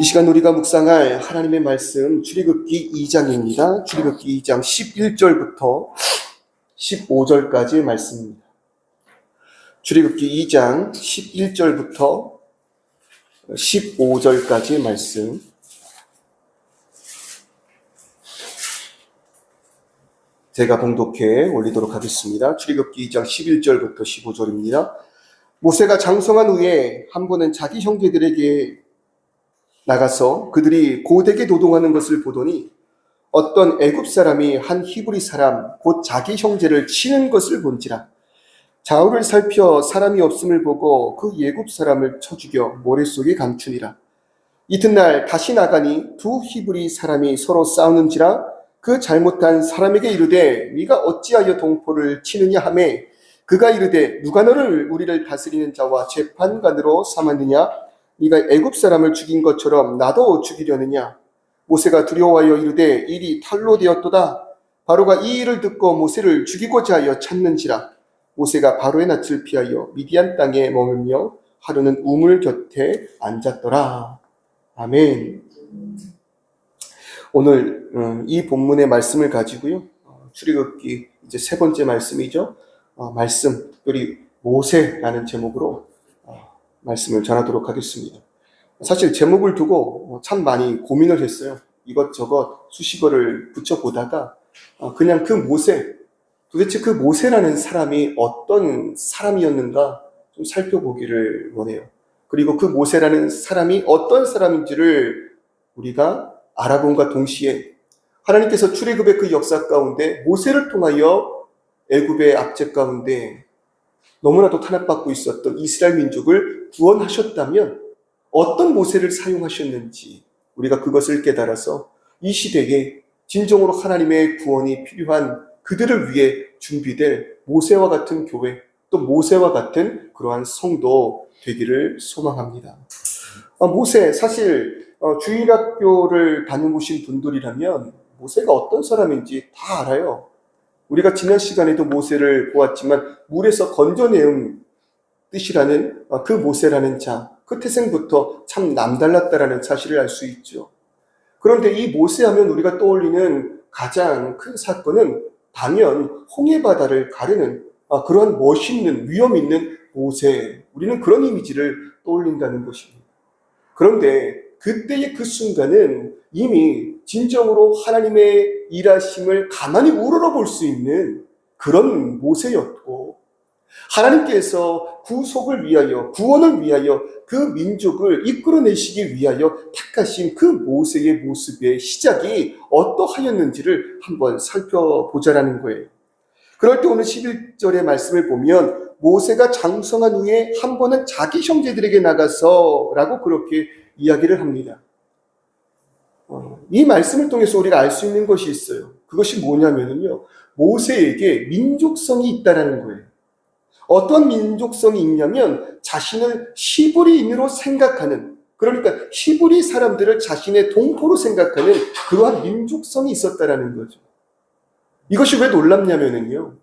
이 시간 우리가 묵상할 하나님의 말씀 출애굽기 2장입니다. 출애굽기 2장 11절부터 15절까지의 말씀입니다. 출애굽기 2장 11절부터 15절까지의 말씀. 제가 봉독해 올리도록 하겠습니다. 출애굽기 2장 11절부터 15절입니다. 모세가 장성한 후에 한 번은 자기 형제들에게 나가서 그들이 고되게 노동하는 것을 보더니 어떤 애굽 사람이 한 히브리 사람 곧 자기 형제를 치는 것을 본지라. 좌우를 살펴 사람이 없음을 보고 그 애굽 사람을 쳐 죽여 모래 속에 감추니라. 이튿날 다시 나가니 두 히브리 사람이 서로 싸우는지라. 그 잘못한 사람에게 이르되 네가 어찌하여 동포를 치느냐 하매 그가 이르되 누가 너를 우리를 다스리는 자와 재판관으로 삼았느냐. 네가 애굽 사람을 죽인 것처럼 나도 죽이려느냐. 모세가 두려워하여 이르되 일이 탈로 되었도다. 바로가 이 일을 듣고 모세를 죽이고자 하여 찾는지라. 모세가 바로의 낯을 피하여 미디안 땅에 머물며 하루는 우물 곁에 앉았더라. 아멘. 오늘 이 본문의 말씀을 가지고요, 출애굽기 이제 세 번째 말씀이죠. 말씀, 특별히 모세라는 제목으로 말씀을 전하도록 하겠습니다. 사실 제목을 두고 참 많이 고민을 했어요. 이것저것 수식어를 붙여보다가 그냥 그 모세, 도대체 그 모세라는 사람이 어떤 사람이었는가 좀 살펴보기를 원해요. 그리고 그 모세라는 사람이 어떤 사람인지를 우리가 알아봄과 동시에 하나님께서 출애굽의 그 역사 가운데 모세를 통하여 애굽의 압제 가운데 너무나도 탄압받고 있었던 이스라엘 민족을 구원하셨다면 어떤 모세를 사용하셨는지 우리가 그것을 깨달아서 이 시대에 진정으로 하나님의 구원이 필요한 그들을 위해 준비될 모세와 같은 교회, 또 모세와 같은 그러한 성도 되기를 소망합니다. 모세, 사실 주일학교를 다녀보신 분들이라면 모세가 어떤 사람인지 다 알아요. 우리가 지난 시간에도 모세를 보았지만 물에서 건져내은 뜻이라는 그 모세라는 자, 그 태생부터 참 남달랐다라는 사실을 알 수 있죠. 그런데 이 모세하면 우리가 떠올리는 가장 큰 사건은 당연 홍해바다를 가르는 그런 멋있는 위험 있는 모세, 우리는 그런 이미지를 떠올린다는 것입니다. 그런데 그때의 그 순간은 이미 진정으로 하나님의 일하심을 가만히 우러러볼 수 있는 그런 모세였고, 하나님께서 구속을 위하여, 구원을 위하여 그 민족을 이끌어내시기 위하여 택하신 그 모세의 모습의 시작이 어떠하였는지를 한번 살펴보자라는 거예요. 그럴 때 오늘 11절의 말씀을 보면 모세가 장성한 후에 한 번은 자기 형제들에게 나가서 라고 그렇게 이야기를 합니다. 이 말씀을 통해서 우리가 알 수 있는 것이 있어요. 그것이 뭐냐면요, 모세에게 민족성이 있다라는 거예요. 어떤 민족성이 있냐면 자신을 히브리인으로 생각하는, 그러니까 히브리 사람들을 자신의 동포로 생각하는 그러한 민족성이 있었다라는 거죠. 이것이 왜 놀랍냐면요,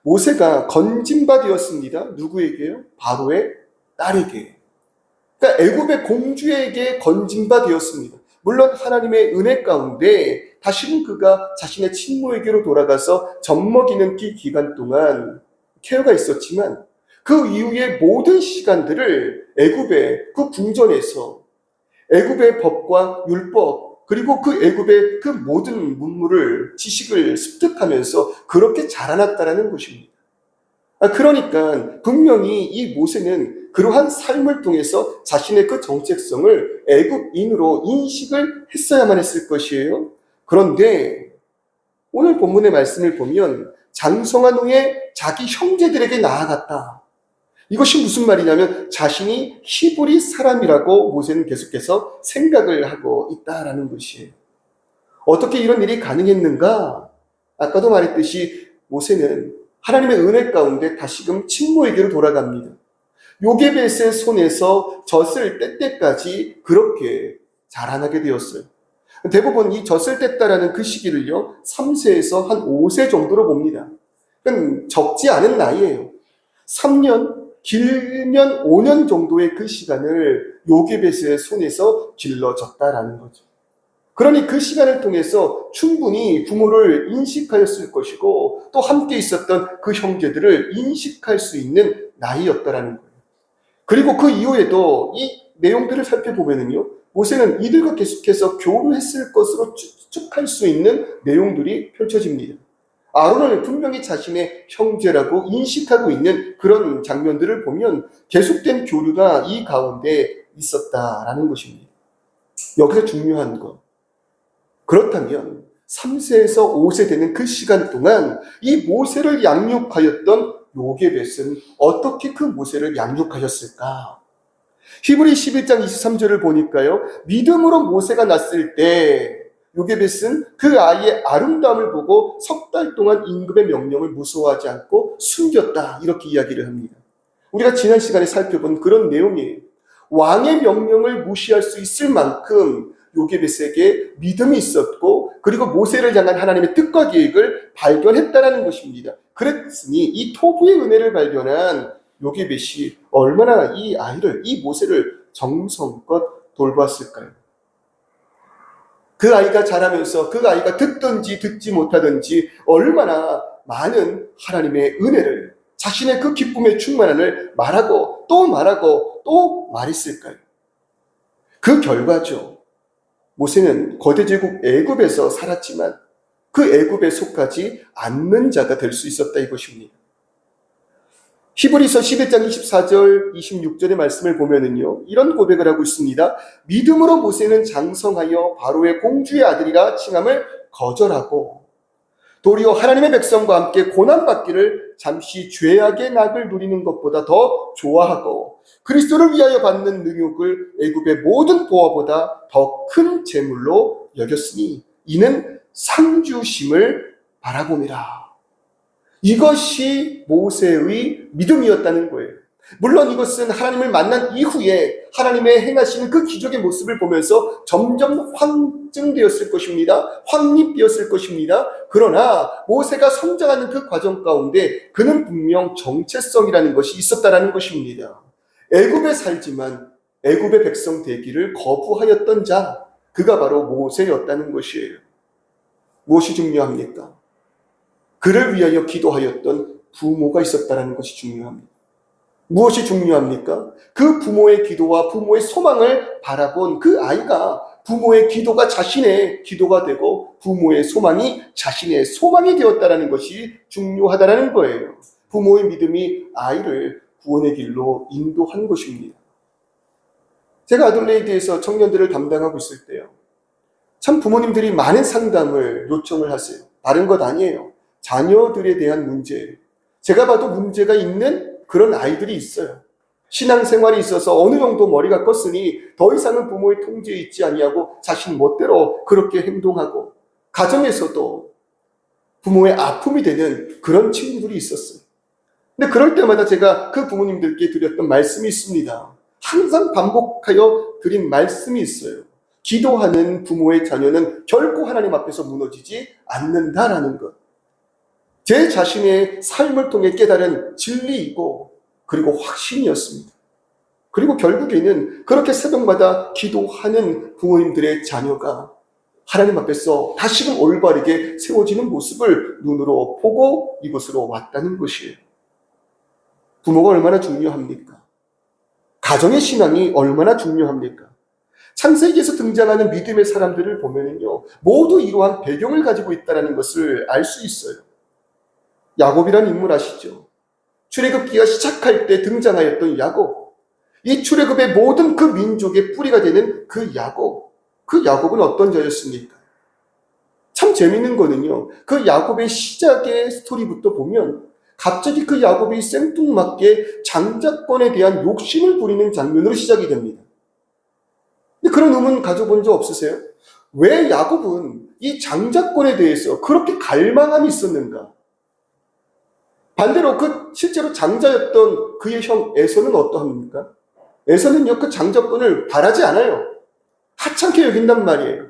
모세가 건진바 되었습니다. 누구에게요? 바로의 딸에게. 그러니까 애굽의 공주에게 건진바 되었습니다. 물론 하나님의 은혜 가운데 다시는 그가 자신의 친모에게로 돌아가서 젖먹이는 기간 동안 케어가 있었지만 그 이후의 모든 시간들을 애굽의 그 궁전에서 애굽의 법과 율법, 그리고 그 애굽의 그 모든 문물을, 지식을 습득하면서 그렇게 자라났다라는 것입니다. 그러니까 분명히 이 모세는 그러한 삶을 통해서 자신의 그 정체성을 애굽인으로 인식을 했어야만 했을 것이에요. 그런데 오늘 본문의 말씀을 보면 장성한 후에 자기 형제들에게 나아갔다. 이것이 무슨 말이냐면 자신이 히브리 사람이라고 모세는 계속해서 생각을 하고 있다라는 것이에요. 어떻게 이런 일이 가능했는가? 아까도 말했듯이 모세는 하나님의 은혜 가운데 다시금 친모에게로 돌아갑니다. 요게벳의 손에서 젖을 뗄 때까지 그렇게 자라나게 되었어요. 대부분 이 젖을 뗐다라는 그 시기를요, 3세에서 한 5세 정도로 봅니다. 그건 적지 않은 나이예요. 3년, 길면 5년 정도의 그 시간을 요게벳의 손에서 길러졌다라는 거죠. 그러니 그 시간을 통해서 충분히 부모를 인식하였을 것이고 또 함께 있었던 그 형제들을 인식할 수 있는 나이였다라는 거예요. 그리고 그 이후에도 이 내용들을 살펴보면요, 모세는 이들과 계속해서 교류했을 것으로 추측할 수 있는 내용들이 펼쳐집니다. 아론을 분명히 자신의 형제라고 인식하고 있는 그런 장면들을 보면 계속된 교류가 이 가운데 있었다라는 것입니다. 여기서 중요한 것. 그렇다면 3세에서 5세 되는 그 시간 동안 이 모세를 양육하였던 요게벳은 어떻게 그 모세를 양육하였을까? 히브리 11장 23절을 보니까요, 믿음으로 모세가 났을 때 요게벳은 그 아이의 아름다움을 보고 석 달 동안 임금의 명령을 무서워하지 않고 숨겼다, 이렇게 이야기를 합니다. 우리가 지난 시간에 살펴본 그런 내용이에요. 왕의 명령을 무시할 수 있을 만큼 요게벳에게 믿음이 있었고, 그리고 모세를 향한 하나님의 뜻과 계획을 발견했다는 것입니다. 그랬으니 이 토부의 은혜를 발견한 요게벳이 얼마나 이 아이를, 이 모세를 정성껏 돌봤을까요? 그 아이가 자라면서 그 아이가 듣든지 듣지 못하든지 얼마나 많은 하나님의 은혜를, 자신의 그 기쁨의 충만함을 말하고 또 말하고 또 말했을까요? 그 결과죠. 모세는 거대 제국 애굽에서 살았지만 그 애굽에 속하지 않는 자가 될 수 있었다, 이것입니다. 히브리서 11장 24절 26절의 말씀을 보면은요, 이런 고백을 하고 있습니다. 믿음으로 모세는 장성하여 바로의 공주의 아들이라 칭함을 거절하고 도리어 하나님의 백성과 함께 고난받기를 잠시 죄악의 낙을 누리는 것보다 더 좋아하고 그리스도를 위하여 받는 능욕을 애굽의 모든 보화보다 더 큰 재물로 여겼으니 이는 상주심을 바라봄이라. 이것이 모세의 믿음이었다는 거예요. 물론 이것은 하나님을 만난 이후에 하나님의 행하시는 그 기적의 모습을 보면서 점점 확증되었을 것입니다. 확립되었을 것입니다. 그러나 모세가 성장하는 그 과정 가운데 그는 분명 정체성이라는 것이 있었다는 것입니다. 애굽에 살지만 애굽의 백성 되기를 거부하였던 자, 그가 바로 모세였다는 것이에요. 무엇이 중요합니까? 그를 위하여 기도하였던 부모가 있었다는 것이 중요합니다. 무엇이 중요합니까? 그 부모의 기도와 부모의 소망을 바라본 그 아이가 부모의 기도가 자신의 기도가 되고 부모의 소망이 자신의 소망이 되었다는 것이 중요하다는 거예요. 부모의 믿음이 아이를 구원의 길로 인도한 것입니다. 제가 아들레이드에서 청년들을 담당하고 있을 때요, 참 부모님들이 많은 상담을 요청을 하세요. 다른 것 아니에요. 자녀들에 대한 문제, 제가 봐도 문제가 있는 그런 아이들이 있어요. 신앙생활에 있어서 어느 정도 머리가 컸으니 더 이상은 부모의 통제에 있지 아니하고 자신 멋대로 그렇게 행동하고 가정에서도 부모의 아픔이 되는 그런 친구들이 있었어요. 근데 그럴 때마다 제가 그 부모님들께 드렸던 말씀이 있습니다. 항상 반복하여 드린 말씀이 있어요. 기도하는 부모의 자녀는 결코 하나님 앞에서 무너지지 않는다라는 것. 제 자신의 삶을 통해 깨달은 진리이고 그리고 확신이었습니다. 그리고 결국에는 그렇게 새벽마다 기도하는 부모님들의 자녀가 하나님 앞에서 다시금 올바르게 세워지는 모습을 눈으로 보고 이곳으로 왔다는 것이에요. 부모가 얼마나 중요합니까? 가정의 신앙이 얼마나 중요합니까? 창세기에서 등장하는 믿음의 사람들을 보면요, 모두 이러한 배경을 가지고 있다는 것을 알 수 있어요. 야곱이라는 인물 아시죠? 출애굽기가 시작할 때 등장하였던 야곱. 이 출애굽의 모든 그 민족의 뿌리가 되는 그 야곱. 그 야곱은 어떤 자였습니까? 참 재밌는 거는요, 그 야곱의 시작의 스토리부터 보면 갑자기 그 야곱이 생뚱맞게 장자권에 대한 욕심을 부리는 장면으로 시작이 됩니다. 근데 그런 의문 가져본 적 없으세요? 왜 야곱은 이 장자권에 대해서 그렇게 갈망함이 있었는가? 반대로 그 실제로 장자였던 그의 형 에서는 어떠합니까? 에서는요, 그 장자권을 바라지 않아요. 하찮게 여긴단 말이에요.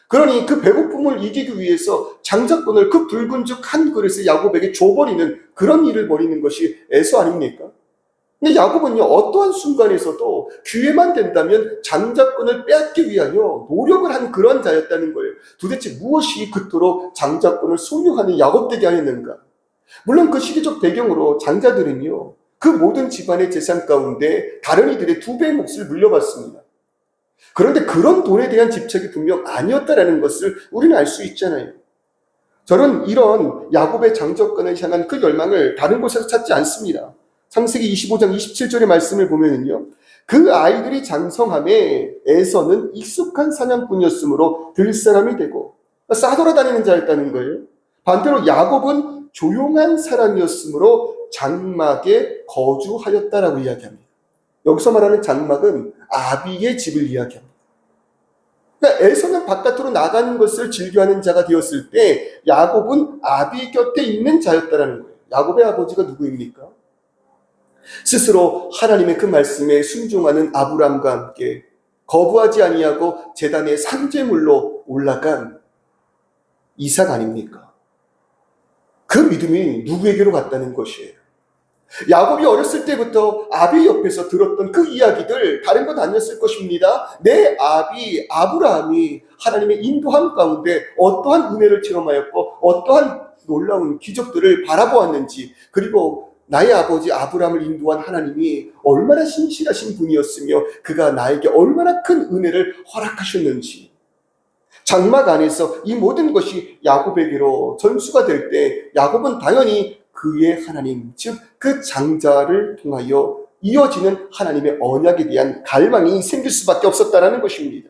그러니 그 배고픔을 이기기 위해서 장자권을 그 붉은죽 한 그릇에 야곱에게 줘버리는 그런 일을 벌이는 것이 에서 아닙니까? 근데 야곱은요, 어떠한 순간에서도 기회만 된다면 장자권을 빼앗기 위하여 노력을 한 그런 자였다는 거예요. 도대체 무엇이 그토록 장자권을 소유하는 야곱되게 하였는가? 물론 그 시대적 배경으로 장자들은요, 그 모든 집안의 재산 가운데 다른 이들의 2배의 몫을 물려받습니다. 그런데 그런 돈에 대한 집착이 분명 아니었다라는 것을 우리는 알 수 있잖아요. 저는 이런 야곱의 장자권을 향한 그 열망을 다른 곳에서 찾지 않습니다. 창세기 25장 27절의 말씀을 보면은요, 그 아이들이 장성함에 에서는 익숙한 사냥꾼이었으므로 들사람이 되고 싸돌아다니는 자였다는 거예요. 반대로 야곱은 조용한 사람이었으므로 장막에 거주하였다라고 이야기합니다. 여기서 말하는 장막은 아비의 집을 이야기합니다. 그러니까 에서는 바깥으로 나가는 것을 즐겨하는 자가 되었을 때 야곱은 아비 곁에 있는 자였다라는 거예요. 야곱의 아버지가 누구입니까? 스스로 하나님의 그 말씀에 순종하는 아브람과 함께 거부하지 아니하고 제단의 산재물로 올라간 이삭 아닙니까? 그 믿음이 누구에게로 갔다는 것이에요. 야곱이 어렸을 때부터 아비 옆에서 들었던 그 이야기들 다른 것 아니었을 것입니다. 내 아비 아브라함이 하나님의 인도함 가운데 어떠한 은혜를 체험하였고 어떠한 놀라운 기적들을 바라보았는지, 그리고 나의 아버지 아브라함을 인도한 하나님이 얼마나 신실하신 분이었으며 그가 나에게 얼마나 큰 은혜를 허락하셨는지, 장막 안에서 이 모든 것이 야곱에게로 전수가 될 때 야곱은 당연히 그의 하나님, 즉 그 장자를 통하여 이어지는 하나님의 언약에 대한 갈망이 생길 수밖에 없었다라는 것입니다.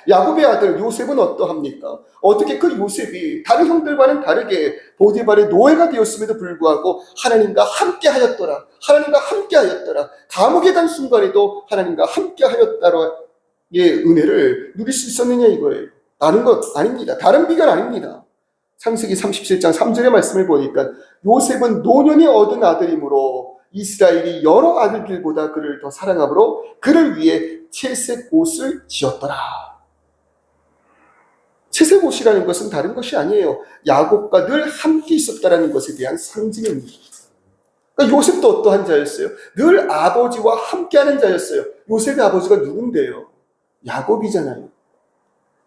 야곱의 아들 요셉은 어떠합니까? 어떻게 그 요셉이 다른 형들과는 다르게 보디발의 노예가 되었음에도 불구하고 하나님과 함께 하였더라, 하나님과 함께 하였더라, 감옥에 간 순간에도 하나님과 함께 하였다라의 은혜를 누릴 수 있었느냐 이거예요. 다른 것 아닙니다. 다른 비결 아닙니다. 창세기 37장 3절의 말씀을 보니까 요셉은 노년이 얻은 아들이므로 이스라엘이 여러 아들들보다 그를 더 사랑하므로 그를 위해 채색 옷을 지었더라. 채색 옷이라는 것은 다른 것이 아니에요. 야곱과 늘 함께 있었다라는 것에 대한 상징입니다. 그러니까 요셉도 어떠한 자였어요? 늘 아버지와 함께하는 자였어요. 요셉의 아버지가 누군데요? 야곱이잖아요.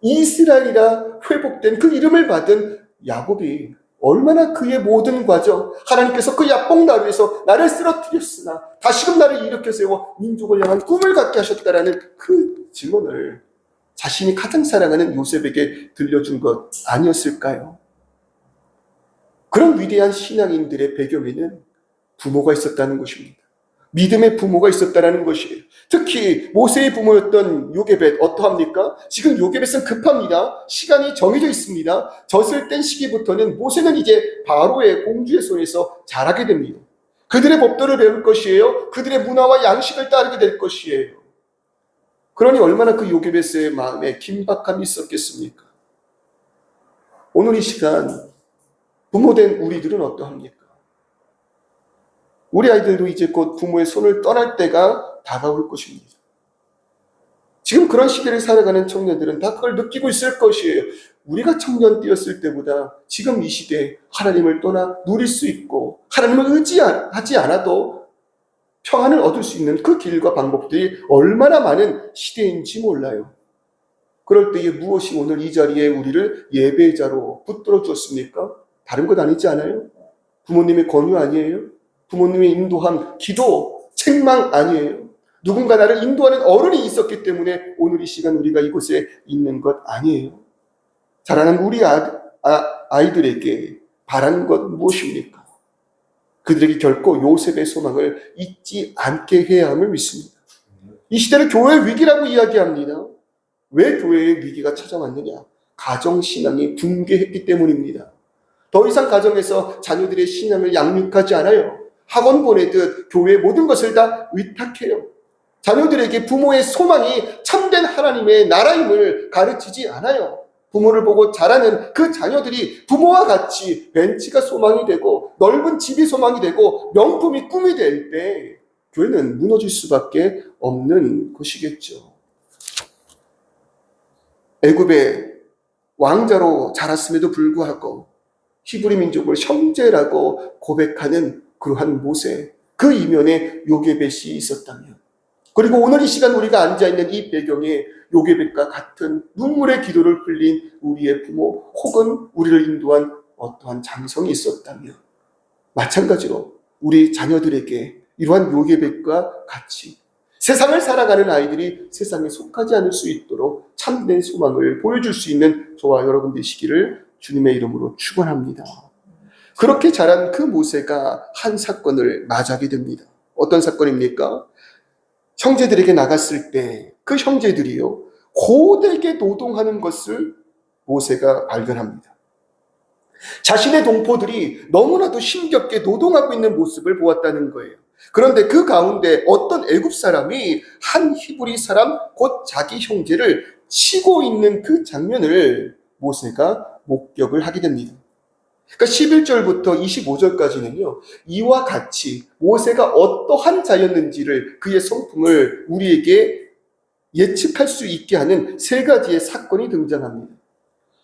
이스라엘이라 회복된 그 이름을 받은 야곱이 얼마나 그의 모든 과정, 하나님께서 그 야뽕나루에서 나를 쓰러뜨렸으나 다시금 나를 일으켜 세워 민족을 향한 꿈을 갖게 하셨다라는 그 질문을 자신이 가장 사랑하는 요셉에게 들려준 것 아니었을까요? 그런 위대한 신앙인들의 배경에는 부모가 있었다는 것입니다. 믿음의 부모가 있었다는 것이에요. 특히 모세의 부모였던 요게벳 어떠합니까? 지금 요게벳은 급합니다. 시간이 정해져 있습니다. 젖을 뗀 시기부터는 모세는 이제 바로의 공주의 손에서 자라게 됩니다. 그들의 법도를 배울 것이에요. 그들의 문화와 양식을 따르게 될 것이에요. 그러니 얼마나 그 요게벳의 마음에 긴박함이 있었겠습니까? 오늘 이 시간 부모된 우리들은 어떠합니까? 우리 아이들도 이제 곧 부모의 손을 떠날 때가 다가올 것입니다. 지금 그런 시대를 살아가는 청년들은 다 그걸 느끼고 있을 것이에요. 우리가 청년 때였을 때보다 지금 이 시대에 하나님을 떠나 누릴 수 있고 하나님을 의지하지 않아도 평안을 얻을 수 있는 그 길과 방법들이 얼마나 많은 시대인지 몰라요. 그럴 때에 무엇이 오늘 이 자리에 우리를 예배자로 붙들어 주었습니까? 다른 것 아니지 않아요? 부모님의 권유 아니에요? 부모님의 인도함, 기도, 책망 아니에요. 누군가 나를 인도하는 어른이 있었기 때문에 오늘 이 시간 우리가 이곳에 있는 것 아니에요. 자라는 우리 아이들에게 바라는 것 무엇입니까? 그들에게 결코 요셉의 소망을 잊지 않게 해야 함을 믿습니다. 이 시대를 교회의 위기라고 이야기합니다. 왜 교회의 위기가 찾아왔느냐? 가정신앙이 붕괴했기 때문입니다. 더 이상 가정에서 자녀들의 신앙을 양육하지 않아요. 학원 보내듯 교회의 모든 것을 다 위탁해요. 자녀들에게 부모의 소망이 참된 하나님의 나라임을 가르치지 않아요. 부모를 보고 자라는 그 자녀들이 부모와 같이 벤치가 소망이 되고 넓은 집이 소망이 되고 명품이 꿈이 될 때 교회는 무너질 수밖에 없는 것이겠죠. 애굽의 왕자로 자랐음에도 불구하고 히브리 민족을 형제라고 고백하는 그러한 모세, 그 이면에 요게벳이 있었다면, 그리고 오늘 이 시간 우리가 앉아있는 이 배경에 요게벳과 같은 눈물의 기도를 흘린 우리의 부모 혹은 우리를 인도한 어떠한 장성이 있었다면, 마찬가지로 우리 자녀들에게 이러한 요게벳과 같이 세상을 살아가는 아이들이 세상에 속하지 않을 수 있도록 참된 소망을 보여줄 수 있는 저와 여러분 되시기를 주님의 이름으로 축원합니다. 그렇게 자란 그 모세가 한 사건을 맞이하게 됩니다. 어떤 사건입니까? 형제들에게 나갔을 때 그 형제들이요, 고되게 노동하는 것을 모세가 발견합니다. 자신의 동포들이 너무나도 힘겹게 노동하고 있는 모습을 보았다는 거예요. 그런데 그 가운데 어떤 애굽 사람이 한 히브리 사람, 곧 자기 형제를 치고 있는 그 장면을 모세가 목격을 하게 됩니다. 그러니까 11절부터 25절까지는요, 이와 같이 모세가 어떠한 자였는지를, 그의 성품을 우리에게 예측할 수 있게 하는 세 가지의 사건이 등장합니다.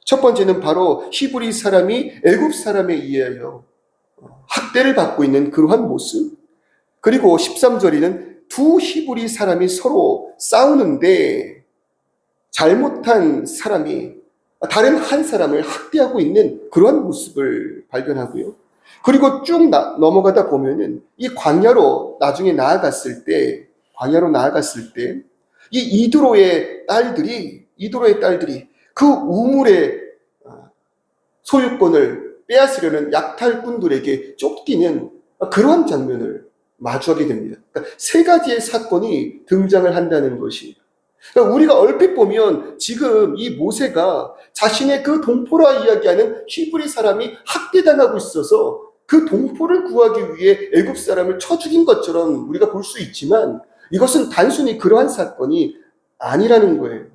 첫 번째는 바로 히브리 사람이 애굽 사람에 의하여 학대를 받고 있는 그러한 모습. 그리고 13절에는 두 히브리 사람이 서로 싸우는데 잘못한 사람이 다른 한 사람을 학대하고 있는 그러한 모습을 발견하고요. 그리고 쭉 넘어가다 보면은 이 광야로 나중에 나아갔을 때, 이 이드로의 딸들이 그 우물의 소유권을 빼앗으려는 약탈꾼들에게 쫓기는 그러한 장면을 마주하게 됩니다. 그러니까 세 가지의 사건이 등장을 한다는 것이, 그러니까 우리가 얼핏 보면 지금 이 모세가 자신의 그 동포라 이야기하는 히브리 사람이 학대당하고 있어서 그 동포를 구하기 위해 애굽 사람을 쳐 죽인 것처럼 우리가 볼 수 있지만, 이것은 단순히 그러한 사건이 아니라는 거예요.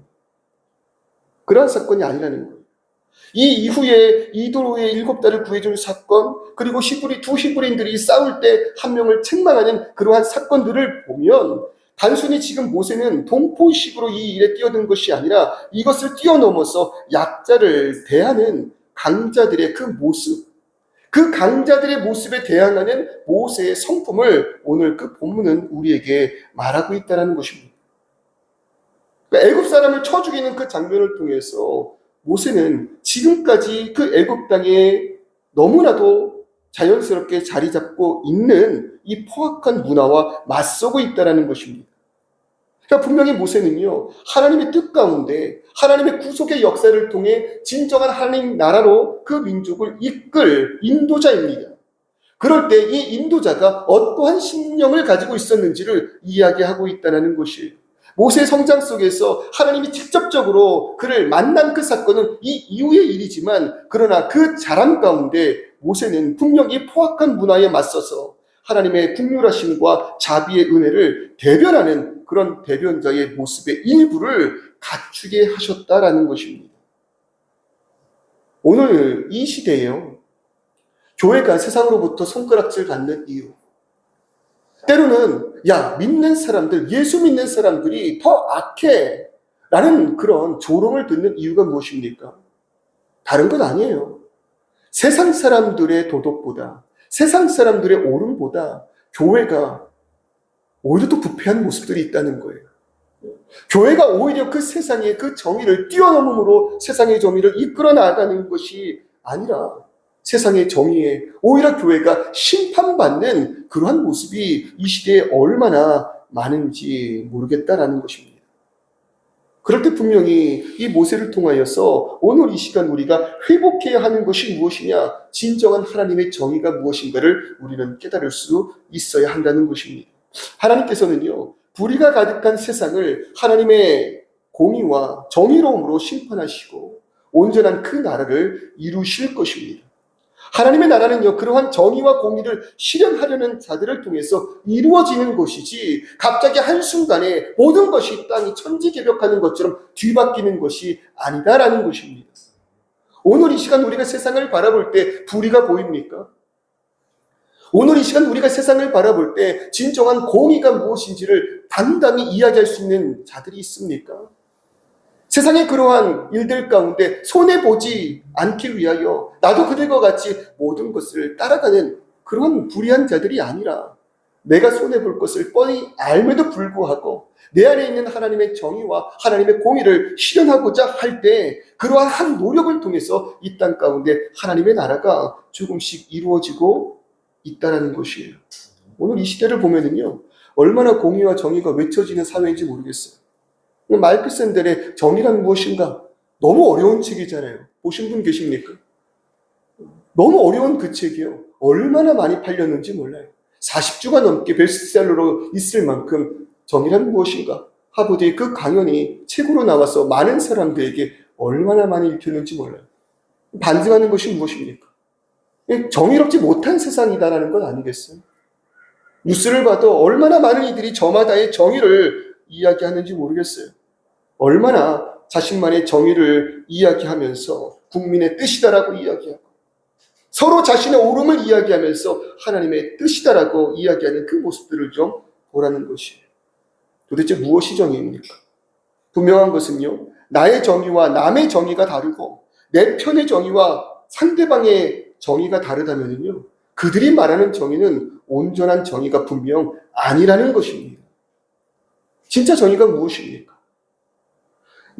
그러한 사건이 아니라는 거예요. 이 이후에 이도로의 7달을 구해준 사건, 그리고 두 히브리인들이 싸울 때 한 명을 책망하는 그러한 사건들을 보면, 단순히 지금 모세는 동포식으로 이 일에 뛰어든 것이 아니라 이것을 뛰어넘어서 약자를 대하는 강자들의 그 모습, 그 강자들의 모습에 대항하는 모세의 성품을 오늘 그 본문은 우리에게 말하고 있다는 것입니다. 그러니까 애굽 사람을 쳐 죽이는 그 장면을 통해서 모세는 지금까지 그 애굽 땅에 너무나도 자연스럽게 자리 잡고 있는 이 포악한 문화와 맞서고 있다는 것입니다. 그러니까 분명히 모세는요, 하나님의 뜻 가운데 하나님의 구속의 역사를 통해 진정한 하나님 나라로 그 민족을 이끌 인도자입니다. 그럴 때 이 인도자가 어떠한 심령을 가지고 있었는지를 이야기하고 있다는 것이에요. 모세의 성장 속에서 하나님이 직접적으로 그를 만난 그 사건은 이 이후의 일이지만, 그러나 그 자람 가운데 모세는 분명히 포악한 문화에 맞서서 하나님의 긍휼하심과 자비의 은혜를 대변하는 그런 대변자의 모습의 일부를 갖추게 하셨다라는 것입니다. 오늘 이 시대에요, 교회가 세상으로부터 손가락질 받는 이유, 때로는 믿는 사람들, 예수 믿는 사람들이 더 악해 라는 그런 조롱을 듣는 이유가 무엇입니까? 다른 건 아니에요. 세상 사람들의 도덕보다, 세상 사람들의 옳음보다 교회가 오히려 더 부패한 모습들이 있다는 거예요. 교회가 오히려 그 세상의 그 정의를 뛰어넘음으로 세상의 정의를 이끌어 나가는 것이 아니라 세상의 정의에 오히려 교회가 심판받는 그러한 모습이 이 시대에 얼마나 많은지 모르겠다라는 것입니다. 그럴 때 분명히 이 모세를 통하여서 오늘 이 시간 우리가 회복해야 하는 것이 무엇이냐, 진정한 하나님의 정의가 무엇인가를 우리는 깨달을 수 있어야 한다는 것입니다. 하나님께서는요, 불의가 가득한 세상을 하나님의 공의와 정의로움으로 심판하시고 온전한 그 나라를 이루실 것입니다. 하나님의 나라는요, 그러한 정의와 공의를 실현하려는 자들을 통해서 이루어지는 것이지, 갑자기 한순간에 모든 것이 땅이 천지개벽하는 것처럼 뒤바뀌는 것이 아니다라는 것입니다. 오늘 이 시간 우리가 세상을 바라볼 때 불의가 보입니까? 오늘 이 시간 우리가 세상을 바라볼 때 진정한 공의가 무엇인지를 당당히 이야기할 수 있는 자들이 있습니까? 세상의 그러한 일들 가운데 손해보지 않기 위하여 나도 그들과 같이 모든 것을 따라가는 그런 불의한 자들이 아니라 내가 손해볼 것을 뻔히 알매도 불구하고 내 안에 있는 하나님의 정의와 하나님의 공의를 실현하고자 할 때 그러한 한 노력을 통해서 이 땅 가운데 하나님의 나라가 조금씩 이루어지고 있다는 것이에요. 오늘 이 시대를 보면은요, 얼마나 공의와 정의가 외쳐지는 사회인지 모르겠어요. 마이클 샌델의 정의란 무엇인가? 너무 어려운 책이잖아요. 보신 분 계십니까? 너무 어려운 그 책이요. 얼마나 많이 팔렸는지 몰라요. 40주가 넘게 베스트셀러로 있을 만큼 정의란 무엇인가? 하버드의 그 강연이 책으로 나와서 많은 사람들에게 얼마나 많이 읽혔는지 몰라요. 반증하는 것이 무엇입니까? 정의롭지 못한 세상이다라는 건 아니겠어요? 뉴스를 봐도 얼마나 많은 이들이 저마다의 정의를 이야기하는지 모르겠어요. 얼마나 자신만의 정의를 이야기하면서 국민의 뜻이다라고 이야기하고 서로 자신의 옳음을 이야기하면서 하나님의 뜻이다라고 이야기하는 그 모습들을 좀 보라는 것이에요. 도대체 무엇이 정의입니까? 분명한 것은요, 나의 정의와 남의 정의가 다르고 내 편의 정의와 상대방의 정의가 다르다면요, 그들이 말하는 정의는 온전한 정의가 분명 아니라는 것입니다. 진짜 정의가 무엇입니까?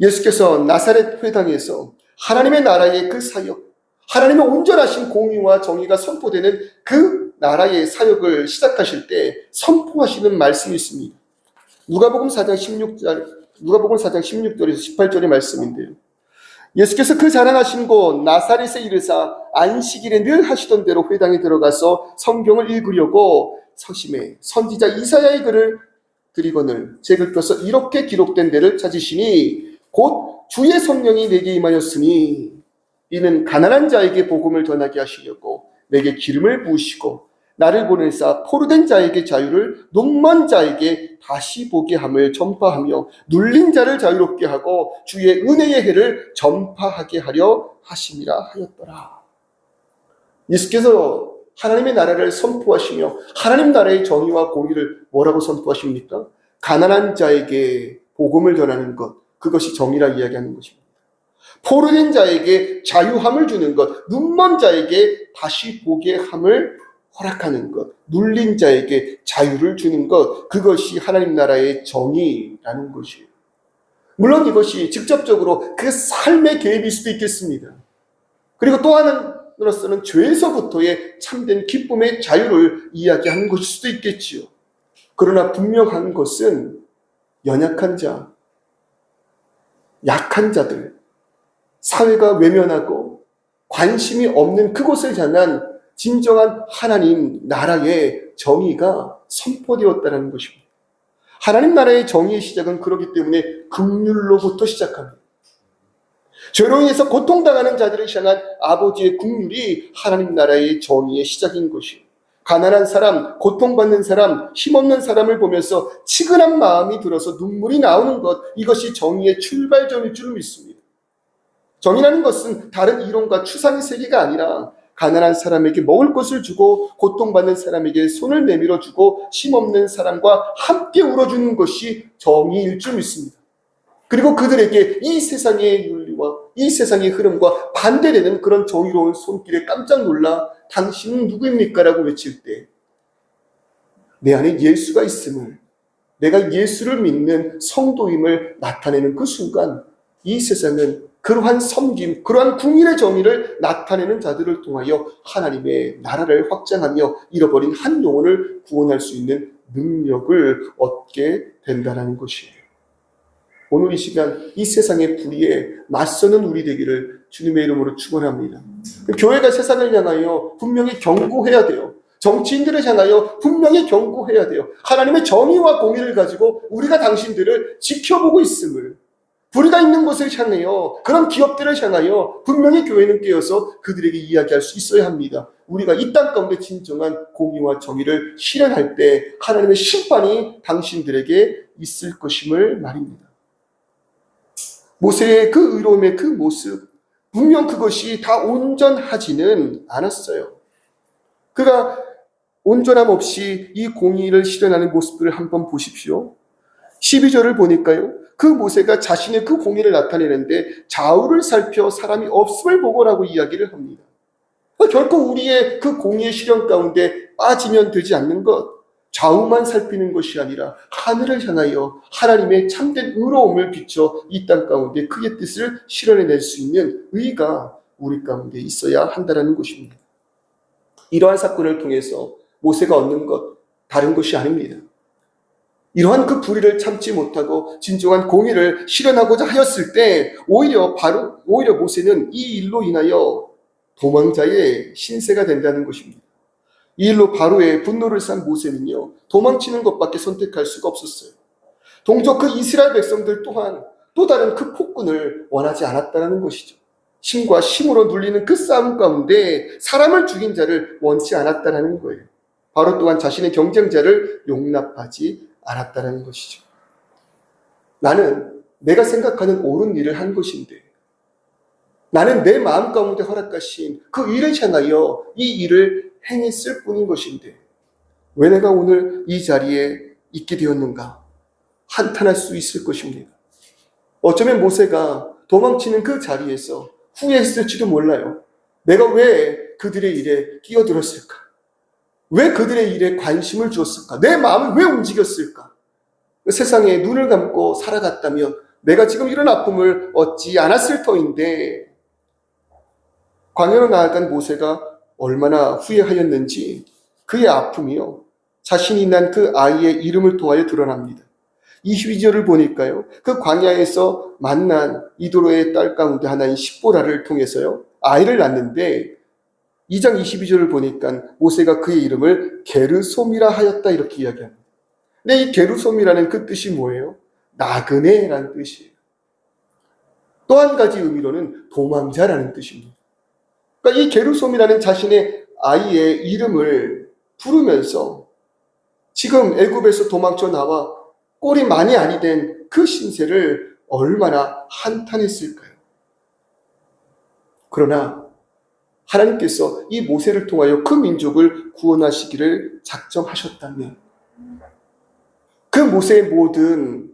예수께서 나사렛 회당에서 하나님의 나라의 그 사역, 하나님의 온전하신 공의와 정의가 선포되는 그 나라의 사역을 시작하실 때 선포하시는 말씀이 있습니다. 누가복음 4장 16절에서 18절의 말씀인데요. 예수께서 그 자라나신 곳 나사렛에 이르사 안식일에 늘 하시던 대로 회당에 들어가서 성경을 읽으려고 서심해 선지자 이사야의 글을 드리거늘 책을 펴서 이렇게 기록된 데를 찾으시니 곧 주의 성령이 내게 임하였으니 이는 가난한 자에게 복음을 전하게 하시려고 내게 기름을 부으시고 나를 보내사 포로된 자에게 자유를 눈먼 자에게 다시 보게 함을 전파하며 눌린 자를 자유롭게 하고 주의 은혜의 해를 전파하게 하려 하심이라 하였더라. 예수께서 하나님의 나라를 선포하시며 하나님 나라의 정의와 공의를 뭐라고 선포하십니까? 가난한 자에게 복음을 전하는 것, 그것이 정의라 이야기하는 것입니다. 포로된 자에게 자유함을 주는 것, 눈먼 자에게 다시 보게 함을 허락하는 것, 눌린 자에게 자유를 주는 것, 그것이 하나님 나라의 정의라는 것이에요. 물론 이것이 직접적으로 그 삶의 계획일 수도 있겠습니다. 그리고 또 하나로서는 죄에서부터의 참된 기쁨의 자유를 이야기하는 것일 수도 있겠지요. 그러나 분명한 것은 연약한 자, 약한 자들, 사회가 외면하고 관심이 없는 그곳을 향한 진정한 하나님 나라의 정의가 선포되었다는 것입니다. 하나님 나라의 정의의 시작은 그렇기 때문에 긍휼로부터 시작합니다. 죄로 인해서 고통당하는 자들을 향한 아버지의 긍휼이 하나님 나라의 정의의 시작인 것이에요. 가난한 사람, 고통받는 사람, 힘없는 사람을 보면서 치근한 마음이 들어서 눈물이 나오는 것, 이것이 정의의 출발점일 줄 믿습니다. 정의라는 것은 다른 이론과 추상의 세계가 아니라 가난한 사람에게 먹을 것을 주고 고통받는 사람에게 손을 내밀어 주고 힘없는 사람과 함께 울어주는 것이 정의일 줄 믿습니다. 그리고 그들에게 이 세상의 윤리와 이 세상의 흐름과 반대되는 그런 정의로운 손길에 깜짝 놀라 당신은 누구입니까? 라고 외칠 때 내 안에 예수가 있음을, 내가 예수를 믿는 성도임을 나타내는 그 순간 이 세상은 그러한 섬김, 그러한 국민의 정의를 나타내는 자들을 통하여 하나님의 나라를 확장하며 잃어버린 한 영혼을 구원할 수 있는 능력을 얻게 된다는 것이에요. 오늘 이 시간 이 세상의 불의에 맞서는 우리 되기를 주님의 이름으로 축원합니다. 교회가 세상을 향하여 분명히 경고해야 돼요. 정치인들을 향하여 분명히 경고해야 돼요. 하나님의 정의와 공의를 가지고 우리가 당신들을 지켜보고 있음을, 불의가 있는 곳을 향하여, 그런 기업들을 향하여 분명히 교회는 깨어서 그들에게 이야기할 수 있어야 합니다. 우리가 이 땅 가운데 진정한 공의와 정의를 실현할 때 하나님의 심판이 당신들에게 있을 것임을 말입니다. 모세의 그 의로움의 그 모습, 분명 그것이 다 온전하지는 않았어요. 그가 온전함 없이 이 공의를 실현하는 모습들을 한번 보십시오. 12절을 보니까요, 그 모세가 자신의 그 공의를 나타내는데 좌우를 살펴 사람이 없음을 보고라고 이야기를 합니다. 결코 우리의 그 공의의 실현 가운데 빠지면 되지 않는 것, 좌우만 살피는 것이 아니라 하늘을 향하여 하나님의 참된 의로움을 비춰 이 땅 가운데 그의 뜻을 실현해낼 수 있는 의가 우리 가운데 있어야 한다는 것입니다. 이러한 사건을 통해서 모세가 얻는 것 다른 것이 아닙니다. 이러한 그 불의를 참지 못하고 진정한 공의를 실현하고자 하였을 때 오히려 모세는 이 일로 인하여 도망자의 신세가 된다는 것입니다. 이 일로 바로의 분노를 산 모세는요, 도망치는 것밖에 선택할 수가 없었어요. 동족 그 이스라엘 백성들 또한 또 다른 그 폭군을 원하지 않았다는 것이죠. 힘과 힘으로 눌리는 그 싸움 가운데 사람을 죽인 자를 원치 않았다는 거예요. 바로 또한 자신의 경쟁자를 용납하지 않았다는 것이죠. 나는 내가 생각하는 옳은 일을 한 것인데, 나는 내 마음 가운데 허락하신 그 일을 향하여 이 일을 행했을 뿐인 것인데 왜 내가 오늘 이 자리에 있게 되었는가 한탄할 수 있을 것입니다. 어쩌면 모세가 도망치는 그 자리에서 후회했을지도 몰라요. 내가 왜 그들의 일에 끼어들었을까? 왜 그들의 일에 관심을 주었을까? 내 마음을 왜 움직였을까? 세상에 눈을 감고 살아갔다면 내가 지금 이런 아픔을 얻지 않았을 터인데, 광야로 나아간 모세가 얼마나 후회하였는지 그의 아픔이요, 자신이 난 그 아이의 이름을 통하여 드러납니다. 22절을 보니까요, 그 광야에서 만난 이도로의 딸 가운데 하나인 십보라를 통해서요 아이를 낳는데, 2장 22절을 보니까 모세가 그의 이름을 게르솜이라 하였다 이렇게 이야기합니다. 근데 이 게르솜이라는 그 뜻이 뭐예요? 나그네라는 뜻이에요. 또 한 가지 의미로는 도망자라는 뜻입니다. 그러니까 이 게르솜이라는 자신의 아이의 이름을 부르면서 지금 애굽에서 도망쳐 나와 꼴이 많이 아니 된 그 신세를 얼마나 한탄했을까요? 그러나 하나님께서 이 모세를 통하여 그 민족을 구원하시기를 작정하셨다면 그 모세의 모든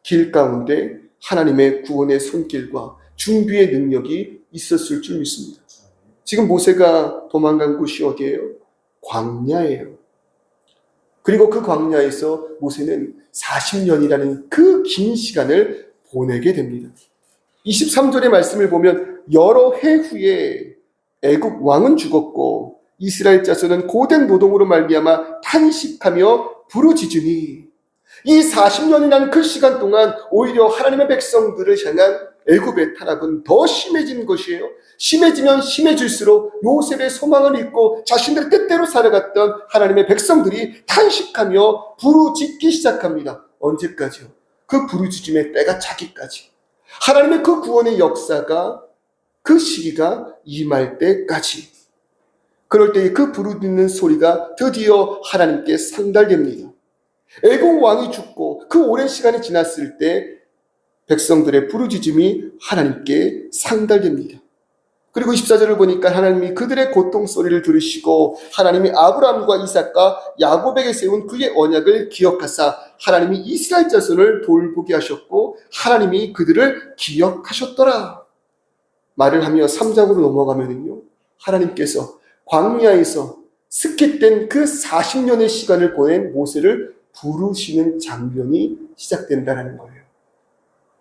길 가운데 하나님의 구원의 손길과 준비의 능력이 있었을 줄 믿습니다. 지금 모세가 도망간 곳이 어디예요? 광야예요. 그리고 그 광야에서 모세는 40년이라는 그 긴 시간을 보내게 됩니다. 23절의 말씀을 보면 여러 해 후에 애굽 왕은 죽었고 이스라엘 자손은 고된 노동으로 말미암아 탄식하며 부르짖으니, 이 40년이라는 그 시간 동안 오히려 하나님의 백성들을 향한 애굽의 탄압은 더 심해진 것이에요. 심해지면 심해질수록 요셉의 소망을 잊고 자신들의 뜻대로 살아갔던 하나님의 백성들이 탄식하며 부르짖기 시작합니다. 언제까지요? 그 부르짖음의 때가 차기까지. 하나님의 그 구원의 역사가, 그 시기가 임할 때까지. 그럴 때 그 부르짖는 소리가 드디어 하나님께 상달됩니다. 애굽 왕이 죽고 그 오랜 시간이 지났을 때 백성들의 부르짖음이 하나님께 상달됩니다. 그리고 24절을 보니까 하나님이 그들의 고통 소리를 들으시고 하나님이 아브라함과 이삭과 야곱에게 세운 그의 언약을 기억하사 하나님이 이스라엘 자손을 돌보게 하셨고 하나님이 그들을 기억하셨더라 말을 하며 3장으로 넘어가면요, 하나님께서 광야에서 스킷된 그 40년의 시간을 보낸 모세를 부르시는 장면이 시작된다는 거예요.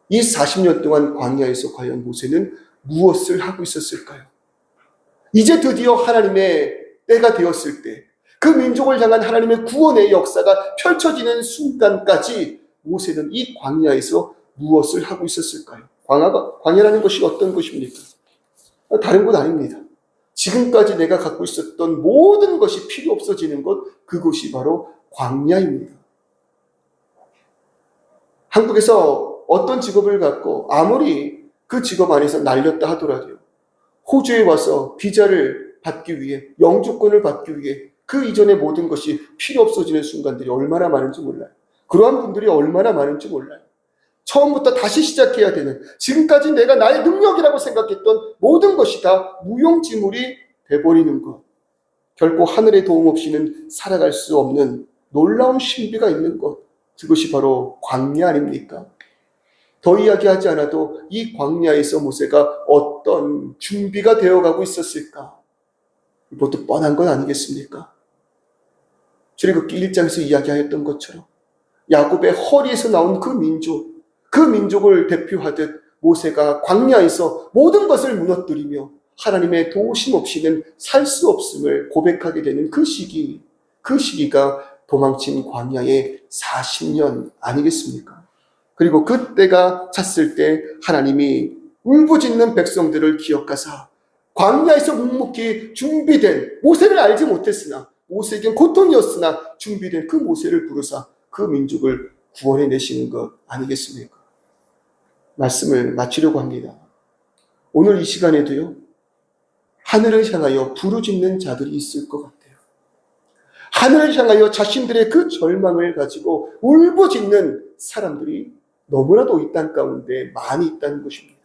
이 40년 동안 광야에서 과연 모세는 무엇을 하고 있었을까요? 이제 드디어 하나님의 때가 되었을 때, 그 민족을 향한 하나님의 구원의 역사가 펼쳐지는 순간까지 모세는 이 광야에서 무엇을 하고 있었을까요? 광야라는 것이 어떤 것입니까? 다른 것 아닙니다. 지금까지 내가 갖고 있었던 모든 것이 필요 없어지는 것, 그것이 바로 광야입니다. 한국에서 어떤 직업을 갖고 아무리 그 직업 안에서 날렸다 하더라도요, 호주에 와서 비자를 받기 위해, 영주권을 받기 위해 그 이전의 모든 것이 필요 없어지는 순간들이 얼마나 많은지 몰라요. 그러한 분들이 얼마나 많은지 몰라요. 처음부터 다시 시작해야 되는, 지금까지 내가 나의 능력이라고 생각했던 모든 것이 다 무용지물이 돼버리는 것, 결코 하늘의 도움 없이는 살아갈 수 없는 놀라운 신비가 있는 것, 그것이 바로 광야 아닙니까? 더 이야기하지 않아도 이 광야에서 모세가 어떤 준비가 되어가고 있었을까? 이것도 뻔한 건 아니겠습니까? 출애굽기 1장에서 이야기하였던 것처럼 야곱의 허리에서 나온 그 민족을 대표하듯 모세가 광야에서 모든 것을 무너뜨리며 하나님의 도우심 없이는 살 수 없음을 고백하게 되는 그 시기가 도망친 광야의 40년 아니겠습니까? 그리고 그때가 찼을 때 하나님이 울부짖는 백성들을 기억하사 광야에서 묵묵히 준비된, 모세를 알지 못했으나 모세에겐 고통이었으나 준비된 그 모세를 부르사 그 민족을 구원해 내시는 것 아니겠습니까? 말씀을 마치려고 합니다. 오늘 이 시간에도요, 하늘을 향하여 부르짖는 자들이 있을 것 같아요. 하늘을 향하여 자신들의 그 절망을 가지고 울부짖는 사람들이 너무나도 이 땅 가운데 많이 있다는 것입니다.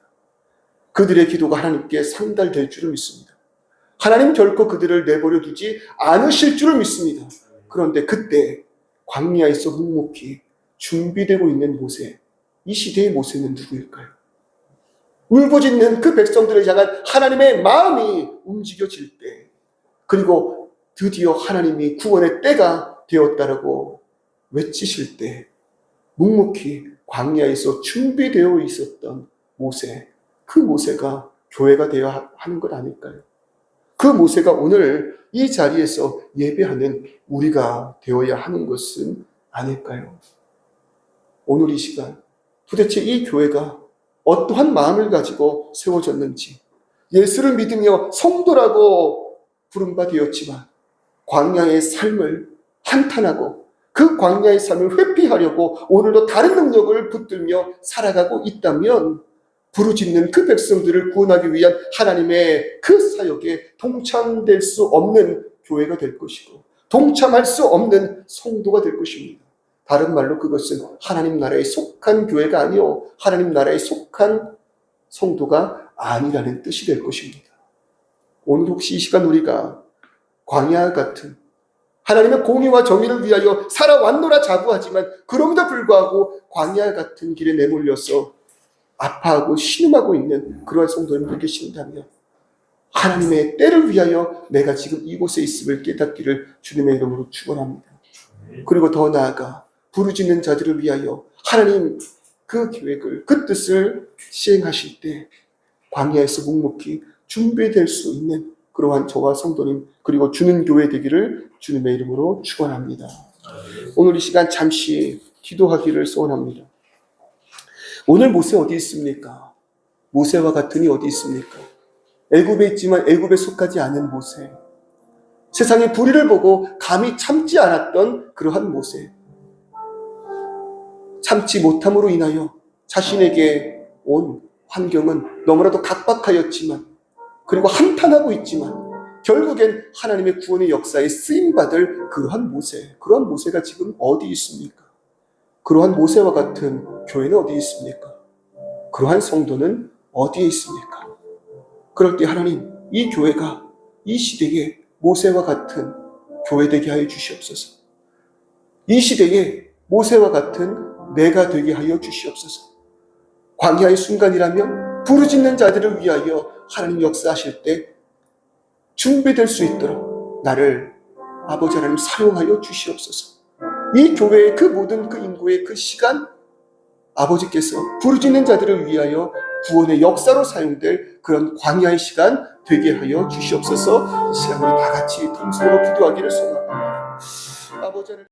그들의 기도가 하나님께 상달될 줄을 믿습니다. 하나님 결코 그들을 내버려 두지 않으실 줄을 믿습니다. 그런데 그때 광야에서 묵묵히 준비되고 있는 모세, 이 시대의 모세는 누구일까요? 울부짖는 그 백성들을 향한 하나님의 마음이 움직여질 때, 그리고 드디어 하나님이 구원의 때가 되었다라고 외치실 때 묵묵히 광야에서 준비되어 있었던 모세, 그 모세가 교회가 되어야 하는 것 아닐까요? 그 모세가 오늘 이 자리에서 예배하는 우리가 되어야 하는 것은 아닐까요? 오늘 이 시간 도대체 이 교회가 어떠한 마음을 가지고 세워졌는지, 예수를 믿으며 성도라고 부름바 되었지만 광야의 삶을 한탄하고 그 광야의 삶을 회피하려고 오늘도 다른 능력을 붙들며 살아가고 있다면 부르짖는 그 백성들을 구원하기 위한 하나님의 그 사역에 동참될 수 없는 교회가 될 것이고 동참할 수 없는 성도가 될 것입니다. 다른 말로 그것은 하나님 나라에 속한 교회가 아니요 하나님 나라에 속한 성도가 아니라는 뜻이 될 것입니다. 오늘 혹시 이 시간 우리가 광야 같은 하나님의 공의와 정의를 위하여 살아왔노라 자부하지만 그럼에도 불구하고 광야 같은 길에 내몰려서 아파하고 신음하고 있는 그러한 성도님들 계신다면 하나님의 때를 위하여 내가 지금 이곳에 있음을 깨닫기를 주님의 이름으로 축원합니다. 그리고 더 나아가 부르짖는 자들을 위하여 하나님 그 계획을, 그 뜻을 시행하실 때 광야에서 묵묵히 준비될 수 있는 그러한 저와 성도님 그리고 주는 교회 되기를 주님의 이름으로 축원합니다. 오늘 이 시간 잠시 기도하기를 소원합니다. 오늘 모세 어디 있습니까? 모세와 같으니 어디 있습니까? 애굽에 있지만 애굽에 속하지 않은 모세, 세상의 불의를 보고 감히 참지 않았던 그러한 모세, 참지 못함으로 인하여 자신에게 온 환경은 너무나도 각박하였지만 그리고 한탄하고 있지만 결국엔 하나님의 구원의 역사에 쓰임받을 그러한 모세가 지금 어디 있습니까? 그러한 모세와 같은 교회는 어디 있습니까? 그러한 성도는 어디에 있습니까? 그럴 때 하나님, 이 교회가 이 시대에 모세와 같은 교회 되게 하여 주시옵소서. 이 시대에 모세와 같은 내가 되게 하여 주시옵소서. 광야의 순간이라면 부르짖는 자들을 위하여 하나님 역사하실 때 준비될 수 있도록 나를 아버지 하나님 사용하여 주시옵소서. 이 교회의 그 모든 그 인구의 그 시간 아버지께서 부르짖는 자들을 위하여 구원의 역사로 사용될 그런 광야의 시간 되게 하여 주시옵소서. 이 시간 우리 다 같이 통성으로 기도하기를 소원합니다. 아버지 하나님